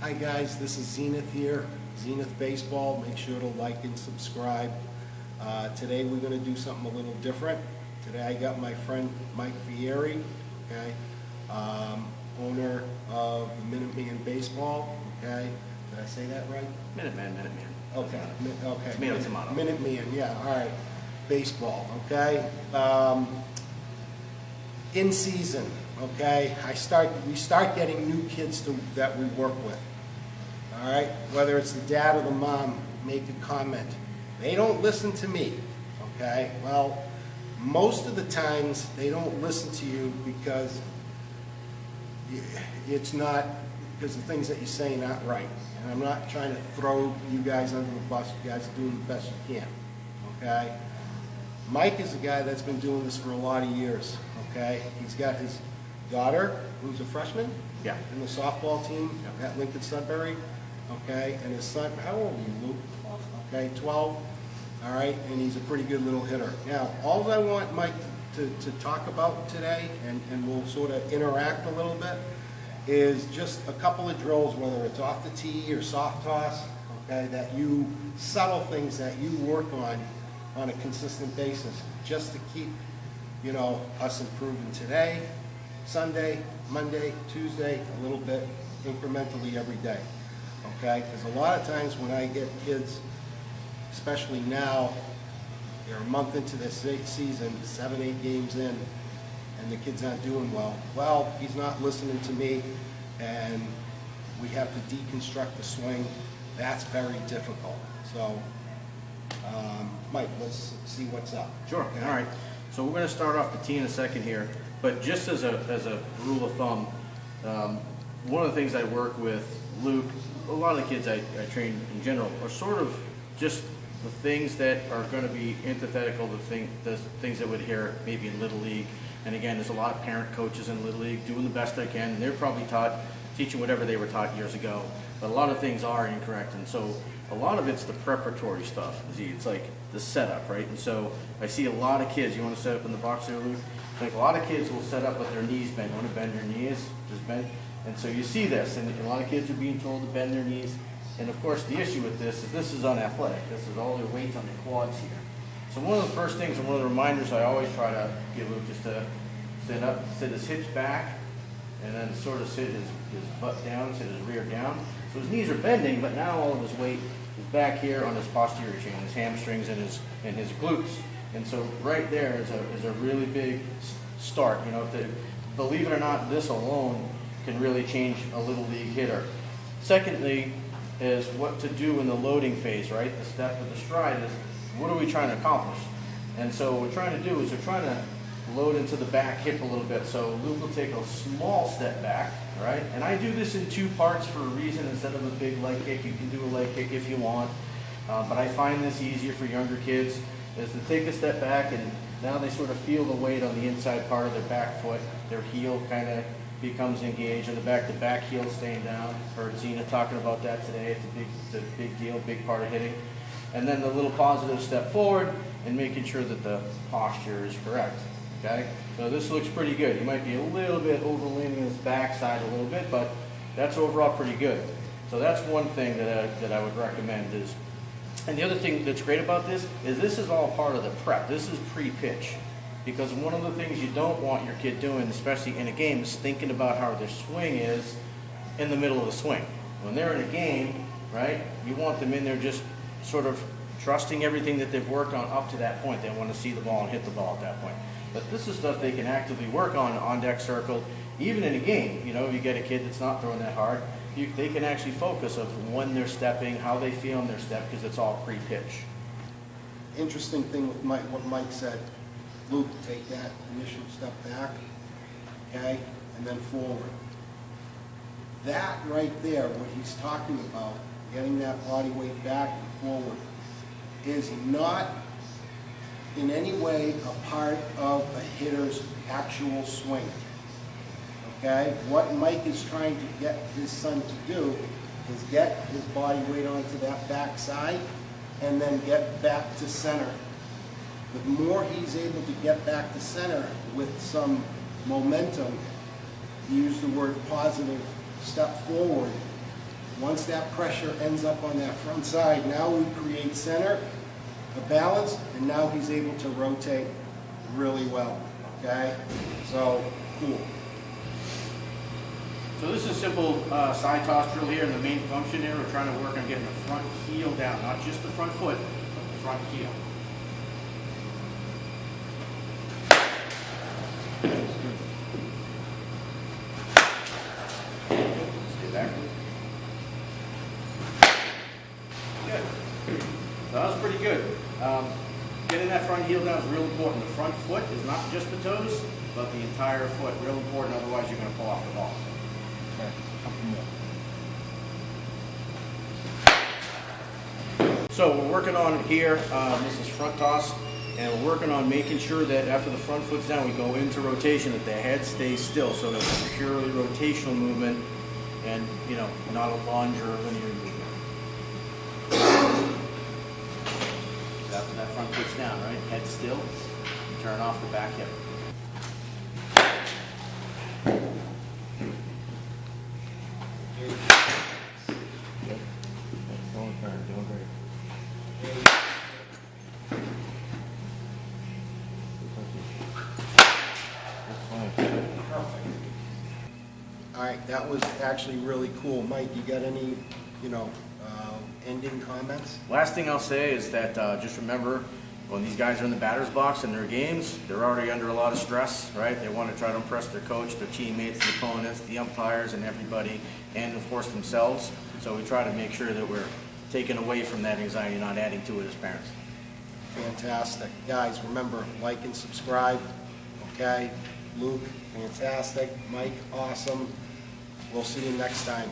Hi guys, this is Zenith here, Zenith Baseball. Make sure to like and subscribe. Today we're going to do something a little different. Today I got my friend Mike Freire, okay, owner of Minuteman Baseball, okay. Did I say that right? Minuteman. Okay, okay. Tomato, tomato. Minuteman, yeah, all right. Baseball, okay. In season, okay. We start getting new kids that we work with. All right, whether it's the dad or the mom, make a comment. They don't listen to me, okay? Well, most of the times they don't listen to you because it's not, because the things that you say are not right. And I'm not trying to throw you guys under the bus. You guys are doing the best you can, okay? Mike is a guy that's been doing this for a lot of years, okay? He's got his daughter, who's a freshman, Yeah. in the softball team at Lincoln Sudbury, okay? And his son, how old are you, Luke? 12. Okay, 12. All right, and he's a pretty good little hitter. Now, all I want Mike to talk about today, and we'll sort of interact a little bit, is just a couple of drills, whether it's off the tee or soft toss, okay, subtle things that you work on a consistent basis, just to keep, you know, us improving today, Sunday, Monday, Tuesday, a little bit incrementally every day, okay? Because a lot of times when I get kids, especially now, they're a month into this season, 7, 8 games in, and the kid's not doing well, he's not listening to me, and we have to deconstruct the swing. That's very difficult. So, Mike, let's see what's up. Sure. Okay. All right. So we're going to start off the tee in a second here, but just as a rule of thumb, one of the things I work with Luke, a lot of the kids I train in general, are sort of just the things that are going to be antithetical to the things that would hear maybe in Little League. And again, there's a lot of parent coaches in Little League doing the best they can, and they're probably teaching whatever they were taught years ago. But a lot of things are incorrect, and so a lot of it's the preparatory stuff. It's like the setup, right? And so I see a lot of kids. You want to set up in the box there, Luke? Like a lot of kids will set up with their knees bent. You want to bend your knees? Just bend. And so you see this, and a lot of kids are being told to bend their knees. And of course, the issue with this is unathletic. This is all their weight on the quads here. So one of the first things, and one of the reminders I always try to give Luke is to stand up, sit his hips back, and then sort of sit his butt down, sit his rear down. So his knees are bending, but now all of his weight is back here on his posterior chain, his hamstrings and his glutes. And so right there is a really big start. You know, believe it or not, this alone can really change a Little League hitter. Secondly, is what to do in the loading phase, right? The step of the stride is, what are we trying to accomplish? And so what we're trying to do is we're trying to load into the back hip a little bit. So Luke will take a small step back, right? And I do this in 2 parts for a reason. Instead of a big leg kick, you can do a leg kick if you want. But I find this easier for younger kids, is to take a step back, and now they sort of feel the weight on the inside part of their back foot. Their heel kind of becomes engaged in the back heel staying down. Heard Zenith talking about that today. It's a big deal, big part of hitting. And then the little positive step forward and making sure that the posture is correct. Okay, so this looks pretty good. You might be a little bit overleaning his backside a little bit, but that's overall pretty good. So that's one thing that I would recommend is. And the other thing that's great about this is all part of the prep. This is pre-pitch. Because one of the things you don't want your kid doing, especially in a game, is thinking about how their swing is in the middle of the swing. When they're in a game, right, you want them in there just sort of trusting everything that they've worked on up to that point. They want to see the ball and hit the ball at that point. But this is stuff they can actively work on deck circle, even in a game. You know, if you get a kid that's not throwing that hard, they can actually focus on when they're stepping, how they feel in their step, because it's all pre-pitch. Interesting thing with what Mike said. Luke, take that initial step back, okay, and then forward. That right there, what he's talking about, getting that body weight back and forward, is not in any way a part of a hitter's actual swing, okay? What Mike is trying to get his son to do is get his body weight onto that back side and then get back to center. The more he's able to get back to center with some momentum, you use the word positive step forward, Once that pressure ends up on that front side, now we create center, a balance, and now he's able to rotate really well, okay? So, cool. So this is a simple side toss drill here, and the main function here, we're trying to work on getting the front heel down, not just the front foot, but the front heel. Stay back. Good. So that was pretty good. Getting that front heel down is real important. The front foot is not just the toes, but the entire foot. Real important, otherwise you're going to pull off the ball. Okay, couple more. So we're working on here, this is front toss, and we're working on making sure that after the front foot's down, we go into rotation, that the head stays still, so that it's purely rotational movement and, you know, not a lunge or a linear movement. So after that front foot's down, right, head still, turn off the back hip. Doing great. Perfect. All right, that was actually really cool. Mike, you got any, ending comments? Last thing I'll say is that just remember, when these guys are in the batter's box in their games, they're already under a lot of stress, right? They want to try to impress their coach, their teammates, the opponents, the umpires, and everybody, and of course themselves. So we try to make sure that we're taking away from that anxiety, not adding to it as parents. Fantastic. Guys, remember, like and subscribe, okay? Luke, fantastic. Mike, awesome. We'll see you next time.